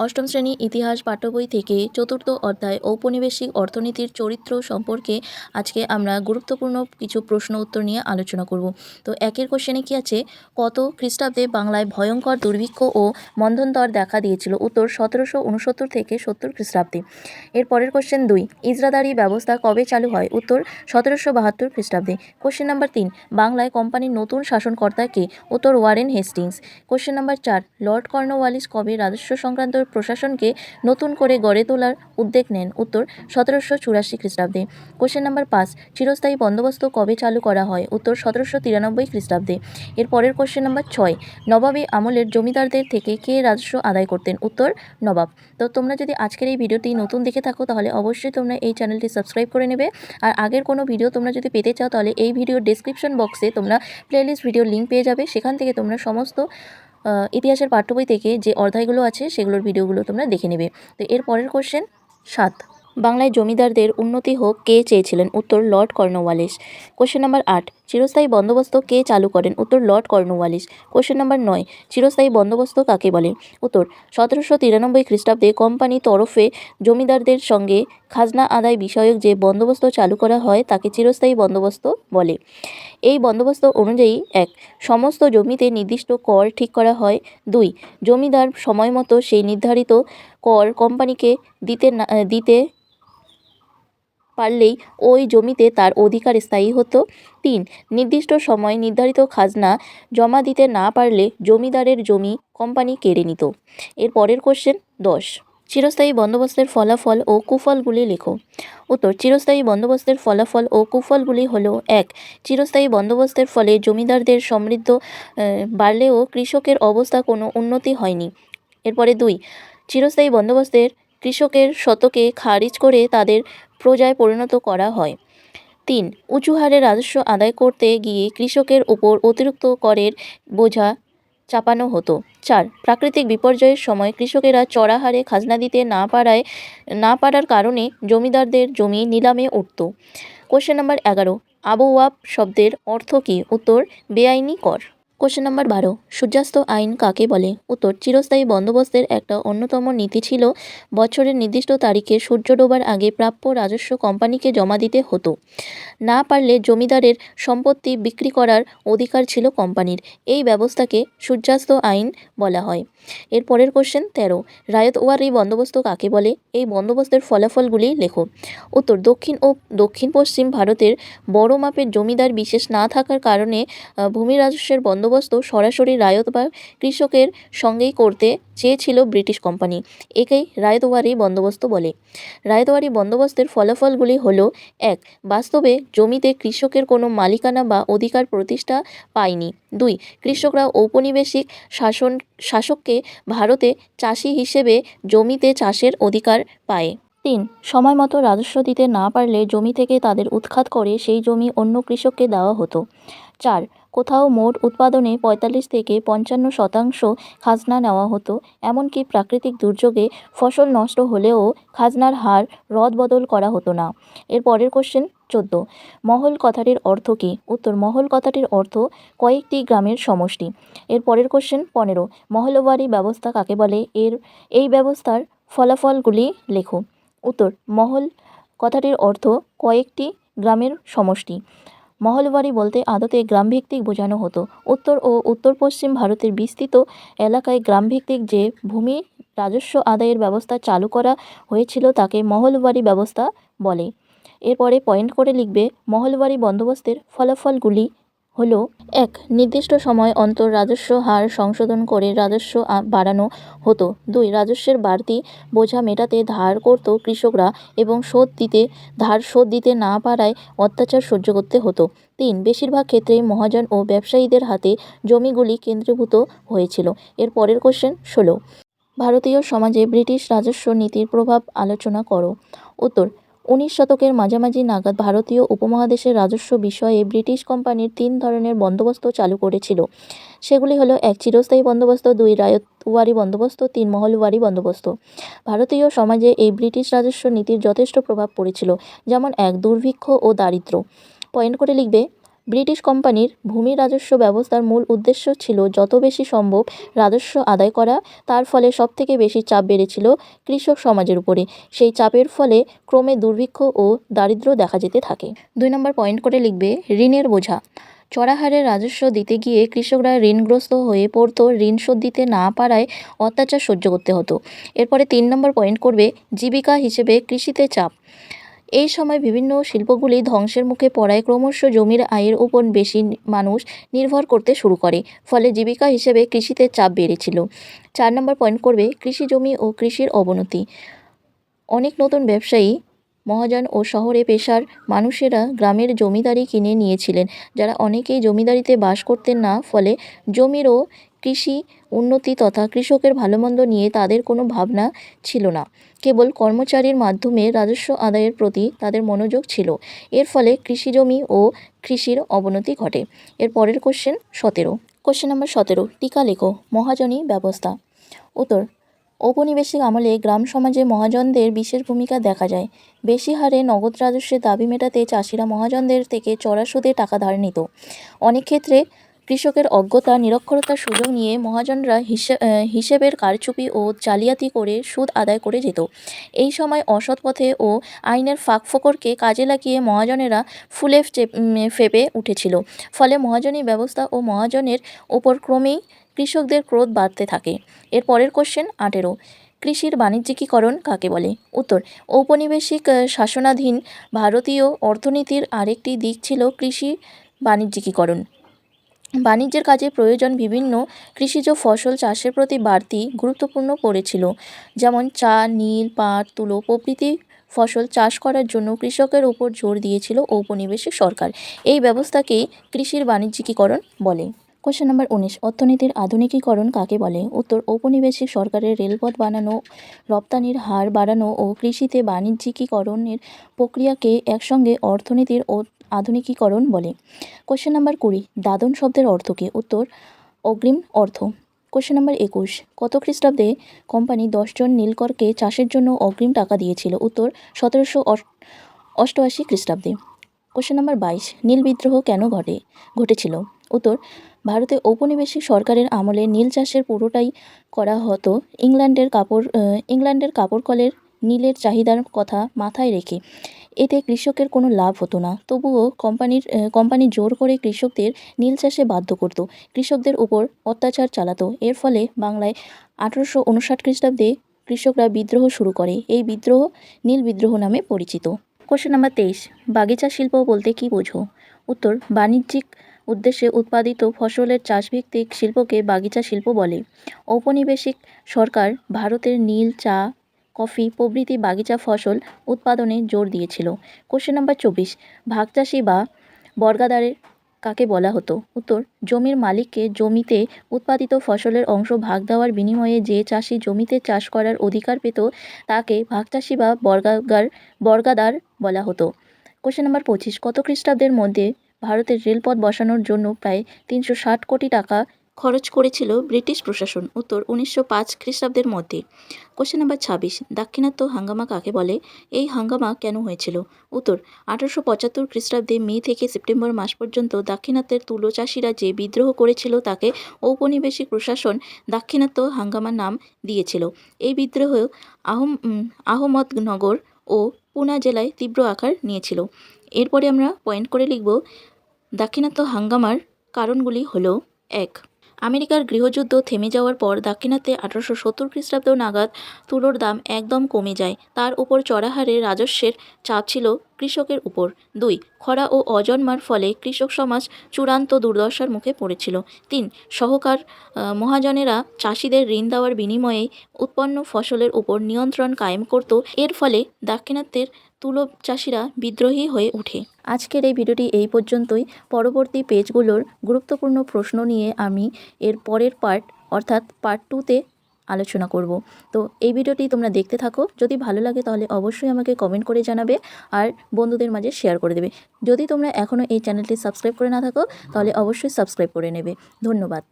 অষ্টম শ্রেণী ইতিহাস পাঠ্য বই থেকে চতুর্থ অধ্যায় ঔপনিবেশিক অর্থনীতির চরিত্র সম্পর্কে আজকে আমরা গুরুত্বপূর্ণ কিছু প্রশ্ন উত্তর নিয়ে আলোচনা করব। তো একের কোশ্চেনে কি আছে, কত খ্রিস্টাব্দে বাংলায় ভয়ঙ্কর দুর্ভিক্ষ ও মন্বন্তর দেখা দিয়েছিল? উত্তর 1769 থেকে 70 খ্রিস্টাব্দে। এর পরের কোশ্চেন 2, ইজরাদারি ব্যবস্থা কবে চালু হয়? উত্তর 1772 খ্রিস্টাব্দে। কোশ্চেন নাম্বার 3, বাংলায় কোম্পানির নতুন শাসনকর্তা কে? উত্তর Warren Hastings. Question number 4, Lord Cornwallis কবে রাজস্ব সংক্রান্ত প্রশাসনকে নতুন করে গড়ে তোলার উদ্যোগ নেন? উত্তর 1784 খ্রিস্টাব্দে। কোশ্চেন নাম্বার 5, চিরস্থায়ী বন্দোবস্ত কবে চালু করা হয়? উত্তর 1793 খ্রিস্টাব্দে। এর পরের কোশ্চেন নাম্বার 6, নবাবী আমলের জমিদারদের থেকে কে রাজস্ব আদায় করতেন? উত্তর নবাব। তো তোমরা যদি আজকের এই ভিডিওটি নতুন দেখে থাকো তাহলে অবশ্যই তোমরা এই চ্যানেলটি সাবস্ক্রাইব করে নেবে। আর আগের কোনো ভিডিও তোমরা যদি পেতে চাও তাহলে এই ভিডিওর ডেসক্রিপশন বক্সে তোমরা প্লেলিস্ট ভিডিওর লিঙ্ক পেয়ে যাবে, সেখান থেকে তোমরা সমস্ত ইতিহাসের পাঠ্য বই থেকে যে অধ্যায়গুলো আছে সেগুলোর ভিডিওগুলো তোমরা দেখে নেবে। তো এর পরের কোশ্চেন 7, বাংলায় জমিদারদের উন্নতি হোক কে চেয়েছিলেন? উত্তর লর্ড কর্নওয়ালিস। কোশ্চেন নাম্বার 8, চিরস্থায়ী বন্দোবস্ত কে চালু করেন? উত্তর লর্ড কর্নওয়ালিস। কোশ্চেন নাম্বার 9, চিরস্থায়ী বন্দোবস্ত কাকে বলে? উত্তর 1793 খ্রিস্টাব্দে কোম্পানি তরফে জমিদারদের সঙ্গে খাজনা আদায় বিষয়ক যে বন্দোবস্ত চালু করা হয় তাকে চিরস্থায়ী বন্দোবস্ত বলে। এই বন্দোবস্ত অনুযায়ী 1, সমস্ত জমিতে নির্দিষ্ট কর ঠিক করা হয়। 2, জমিদার সময়মতো সেই নির্ধারিত কর কোম্পানিকে দিতে পারলেই ওই জমিতে তার অধিকার স্থায়ী হতো। 3, নির্দিষ্ট সময় নির্ধারিত খাজনা জমা দিতে না পারলে জমিদারের জমি কোম্পানি কেড়ে নিত। এর পরের কোশ্চেন 10, চিরস্থায়ী বন্দোবস্তের ফলাফল ও কুফলগুলি লেখো। উত্তর, চিরস্থায়ী বন্দোবস্তের ফলাফল ও কুফলগুলি হলো 1, চিরস্থায়ী বন্দোবস্তের ফলে জমিদারদের সমৃদ্ধ বাড়লেও কৃষকের অবস্থা কোনো উন্নতি হয়নি। এরপরে 2, চিরস্থায়ী বন্দোবস্তের কৃষকের শতকে খারিজ করে তাদের প্রজায় পরিণত করা হয়। 3, উঁচু হারে রাজস্ব আদায় করতে গিয়ে কৃষকের উপর অতিরিক্ত করের বোঝা চাপানো হতো। 4, প্রাকৃতিক বিপর্যয়ের সময় কৃষকেরা চড়া হারে খাজনা দিতে না পারার কারণে জমিদারদের জমি নিলামে উঠত। কোশ্চেন নাম্বার 11, আবওয়াব শব্দের অর্থ কী? উত্তর বেআইনি কর। কোশ্চেন নাম্বার 12, সূর্যাস্ত আইন কাকে বলে? উত্তর, চিরস্থায়ী বন্দোবস্তের একটা অন্যতম নীতি ছিল বছরের নির্দিষ্ট তারিখে সূর্য ডোবার আগে প্রাপ্য রাজস্ব কোম্পানিকে জমা দিতে হতো। না পারলে জমিদারের সম্পত্তি বিক্রি করার অধিকার ছিল কোম্পানির। এই ব্যবস্থাকে সূর্যাস্ত আইন বলা হয়। এর পরের কোশ্চেন 13, রায়তওয়ারি বন্দোবস্ত কাকে বলে? এই বন্দোবস্তের ফলাফলগুলি লেখো। উত্তর, দক্ষিণ পশ্চিম ভারতের বড় মাপের জমিদার বিশেষ না থাকার কারণে ভূমি রাজস্বের বন্দোবস্ত সরাসরি রায়ত বা কৃষকের সঙ্গেই করতে চেয়েছিল ব্রিটিশ কোম্পানি। একেই রায়তওয়ারি বন্দোবস্ত বলে। রায়তওয়ারি বন্দোবস্তের ফলাফলগুলি হলো 1, বাস্তবে জমিতে কৃষকের কোনো মালিকানা বা অধিকার প্রতিষ্ঠা পায়নি। 2, কৃষকরা ঔপনিবেশিক শাসককে ভারতে চাষি হিসেবে জমিতে চাষের অধিকার পায়। 3, সময় মতো রাজস্ব দিতে না পারলে জমি থেকে তাদের উৎখাত করে সেই জমি অন্য কৃষককে দেওয়া হতো। 4, কোথাও মোট উৎপাদনে 45 থেকে 55% খাজনা নেওয়া হতো। এমনকি প্রাকৃতিক দুর্যোগে ফসল নষ্ট হলেও খাজনার হার রদবদল করা হতো না। এর পরের কোশ্চেন 14, মহল কথাটির অর্থ কী? উত্তর, মহল কথাটির অর্থ কয়েকটি গ্রামের সমষ্টি। এর পরের কোশ্চেন 15, মহলবাড়ি ব্যবস্থা কাকে বলে? এই ব্যবস্থার ফলাফলগুলি লেখো। উত্তর, মহল কথাটির অর্থ কয়েকটি গ্রামের সমষ্টি। মহলবাড়ি বলতে আদতে গ্রামভিত্তিক বোঝানো হতো। উত্তর ও উত্তর পশ্চিম ভারতের বিস্তৃত এলাকায় গ্রামভিত্তিক যে ভূমি রাজস্ব আদায়ের ব্যবস্থা চালু করা হয়েছিল তাকে মহলবাড়ি ব্যবস্থা বলে। এরপরে পয়েন্ট করে লিখবে মহলবাড়ি বন্দোবস্তের ফলাফলগুলি হলো 1, নির্দিষ্ট সময় অন্তর রাজস্ব হার সংশোধন করে রাজস্ব বাড়ানো হতো। 2, রাজস্বের বাড়তি বোঝা মেটাতে ধার করত কৃষকরা এবং ধার শোধ দিতে না পারায় অত্যাচার সহ্য করতে হতো। 3, বেশিরভাগ ক্ষেত্রেই মহাজন ও ব্যবসায়ীদের হাতে জমিগুলি কেন্দ্রীভূত হয়েছিল। এর পরের কোশ্চেন 16, ভারতীয় সমাজে ব্রিটিশ রাজস্ব নীতির প্রভাব আলোচনা করো। উত্তর, 19 শতকের মাঝামাঝি নাগাদ ভারতীয় উপমহাদেশের রাজস্ব বিষয়ে ব্রিটিশ কোম্পানির 3 ধরনের বন্দোবস্ত চালু করেছিল। সেগুলি হলো 1, চিরস্থায়ী বন্দোবস্ত, 2, রায়তওয়ারি বন্দোবস্ত, 3, মহলবাড়ি বন্দোবস্ত। ভারতীয় সমাজে এই ব্রিটিশ রাজস্ব নীতির যথেষ্ট প্রভাব পড়েছিল। যেমন 1, দুর্ভিক্ষ ও দারিদ্র্য। পয়েন্ট করে লিখবে ব্রিটিশ কোম্পানির ভূমি রাজস্ব ব্যবস্থার মূল উদ্দেশ্য ছিল যত বেশি সম্ভব রাজস্ব আদায় করা। তার ফলে সবথেকে বেশি চাপ বেড়েছিল কৃষক সমাজের উপরে। সেই চাপের ফলে ক্রমে দুর্ভিক্ষ ও দারিদ্র্য দেখা যেতে থাকে। 2 নম্বর পয়েন্ট করে লিখবে ঋণের বোঝা। চড়া হারে রাজস্ব দিতে গিয়ে কৃষকরা ঋণগ্রস্ত হয়ে পড়তো। ঋণ শোধ দিতে না পারায় অত্যাচার সহ্য করতে হতো। এরপরে 3 নম্বর পয়েন্ট করবে জীবিকা হিসেবে কৃষিতে চাপ। এই সময় বিভিন্ন শিল্পগুলি ধ্বংসের মুখে পড়ায় ক্রমশ জমির আয়ের উপর বেশি মানুষ নির্ভর করতে শুরু করে। ফলে জীবিকা হিসেবে কৃষিতে চাপ বেড়েছিল। 4 নম্বর পয়েন্ট করবে কৃষি জমি ও কৃষির অবনতি। অনেক নতুন ব্যবসায়ী, মহাজন ও শহরে পেশার মানুষেরা গ্রামের জমিদারি কিনে নিয়েছিলেন, যারা অনেকেই জমিদারিতে বাস করতেন না। ফলে জমির ও কৃষি উন্নতি তথা কৃষকের ভালোমন্দ নিয়ে তাদের কোনো ভাবনা ছিল না। কেবল কর্মচারীর মাধ্যমে রাজস্ব আদায়ের প্রতি তাদের মনোযোগ ছিল। এর ফলে কৃষি জমি ও কৃষির অবনতি ঘটে। এর পরের কোশ্চেন 17। কোশ্চেন নাম্বার 17, টিকা লেখো। মহাজনী ব্যবস্থা। উত্তর, ঔপনিবেশিক আমলে গ্রাম সমাজে মহাজনদের বিশেষ ভূমিকা দেখা যায়। বেশি হারে নগদ রাজস্বের দাবি মেটাতে চাষিরা মহাজনদের থেকে চড়া সুদে টাকা ধার নিত। অনেক ক্ষেত্রে কৃষকের অজ্ঞতা, নিরক্ষরতার সুযোগ নিয়ে মহাজনরা হিসেবের কারচুপি ও জালিয়াতি করে সুদ আদায় করে যেত। এই সময় অসৎ পথে ও আইনের ফাঁকফোকরকে কাজে লাগিয়ে মহাজনেরা ফুলে ফেঁপে উঠেছিল। ফলে মহাজনী ব্যবস্থা ও মহাজনের ওপর ক্রমেই কৃষকদের ক্রোধ বাড়তে থাকে। এর পরের কোশ্চেন 18, কৃষির বাণিজ্যিকীকরণ কাকে বলে? উত্তর, ঔপনিবেশিক শাসনাধীন ভারতীয় অর্থনীতির আরেকটি দিক ছিল কৃষি বাণিজ্যিকীকরণ। বাণিজ্যের কাজে প্রয়োজন বিভিন্ন কৃষিজ ফসল চাষের প্রতি বাড়তি গুরুত্বপূর্ণ পড়েছিল। যেমন চা, নীল, পাট, তুলো প্রভৃতি ফসল চাষ করার জন্য কৃষকের উপর জোর দিয়েছিল ঔপনিবেশিক সরকার। এই ব্যবস্থাকেই কৃষির বাণিজ্যিকীকরণ বলে। কোশ্চেন নাম্বার 19, অর্থনীতির আধুনিকীকরণ কাকে বলে? উত্তর, ঔপনিবেশিক সরকারের রেলপথ বানানো, রপ্তানির হার বাড়ানো ও কৃষিতে বাণিজ্যিকীকরণের প্রক্রিয়াকে একসঙ্গে অর্থনীতির আধুনিকীকরণ বলে। কোশ্চেন নাম্বার 20, দাদন শব্দের অর্থ কী? উত্তর, অগ্রিম অর্থ। কোশ্চেন নাম্বার 21, কত খ্রিস্টাব্দে কোম্পানি 10 জন নীলকরকে চাষের জন্য অগ্রিম টাকা দিয়েছিল? উত্তর, 1788 খ্রিস্টাব্দে। কোশ্চেন নাম্বার 22, নীল বিদ্রোহ কেন ঘটেছিল? উত্তর, ভারতে ঔপনিবেশিক সরকারের আমলে নীল চাষের পুরোটাই করা হতো ইংল্যান্ডের কাপড় কলের নীলের চাহিদার কথা মাথায় রেখে। এতে কৃষকের কোনো লাভ হতো না। তবুও কোম্পানি জোর করে কৃষকদের নীল চাষে বাধ্য করত, কৃষকদের উপর অত্যাচার চালাতো। এর ফলে বাংলায় 1859 খ্রিস্টাব্দে কৃষকরা বিদ্রোহ শুরু করে। এই বিদ্রোহ নীল বিদ্রোহ নামে পরিচিত। কোশ্চেন নাম্বার 23, বাগিচা শিল্প বলতে কী বোঝো? উত্তর, বাণিজ্যিক উদ্দেশ্যে উৎপাদিত ফসলের চাষভিত্তিক শিল্পকে বাগিচা শিল্প বলে। ঔপনিবেশিক সরকার ভারতের নীল, চা, কফি প্রভৃতি বাগিচা ফসল উৎপাদনে জোর দিয়েছিল। কোশ্চেন নাম্বার 24, ভাগচাষি বা বর্গাদার কাকে বলা হতো? উত্তর, জমির মালিককে জমিতে উৎপাদিত ফসলের অংশ ভাগ দেওয়ার বিনিময়ে যে চাষি জমিতে চাষ করার অধিকার পেত তাকে ভাগচাষি বা বর্গাদার বলা হতো। কোশ্চেন নাম্বার 25, কত খ্রিস্টাব্দের মধ্যে ভারতের রেলপথ বসানোর জন্য প্রায় 360 কোটি টাকা খরচ করেছিল ব্রিটিশ প্রশাসন? উত্তর, 1905 খ্রিস্টাব্দের মধ্যে। কোশ্চেন নাম্বার 26, দাক্ষিণাত্য হাঙ্গামা কাকে বলে? এই হাঙ্গামা কেন হয়েছিল? উত্তর, 1875 খ্রিস্টাব্দে মে থেকে সেপ্টেম্বর মাস পর্যন্ত দাক্ষিণাত্যের তুলো চাষিরা যে বিদ্রোহ করেছিল তাকে ঔপনিবেশিক প্রশাসন দাক্ষিণাত্য হাঙ্গামা নাম দিয়েছিল। এই বিদ্রোহ আহমদনগর ও পুনা জেলায় তীব্র আকার নিয়েছিল। এরপরে আমরা পয়েন্ট করে লিখব দাক্ষিণাত্য হাঙ্গামার কারণগুলি হলো: 1, আমেরিকার গৃহযুদ্ধ থেমে যাওয়ার পর দাক্ষিণাত্যে 1870 খ্রিস্টাব্দ নাগাদ তুলোর দাম একদম কমে যায়। তার উপর চড়া হারে রাজস্বের চাপ ছিল কৃষকের উপর। 2, খরা ও অজন্মার ফলে কৃষক সমাজ চূড়ান্ত দুর্দশার মুখে পড়েছিল। 3, সহকার মহাজনেরা চাষিদের ঋণ দেওয়ার বিনিময়ে উৎপন্ন ফসলের উপর নিয়ন্ত্রণ কায়েম করত। এর ফলে দাক্ষিণাত্যের তুলো চাষিরা বিদ্রোহী হয়ে ওঠে। আজকের এই ভিডিওটি এই পর্যন্তই। পরবর্তী পেজগুলোর গুরুত্বপূর্ণ প্রশ্ন নিয়ে আমি এর পরের পার্ট অর্থাৎ পার্ট 2তে আলোচনা করব। তো এই ভিডিওটি তোমরা দেখতে থাকো। যদি ভালো লাগে তাহলে অবশ্যই আমাকে কমেন্ট করে জানাবে আর বন্ধুদের মাঝে শেয়ার করে দেবে। যদি তোমরা এখনও এই চ্যানেলটি সাবস্ক্রাইব করে না থাকো তাহলে অবশ্যই সাবস্ক্রাইব করে নেবে। ধন্যবাদ।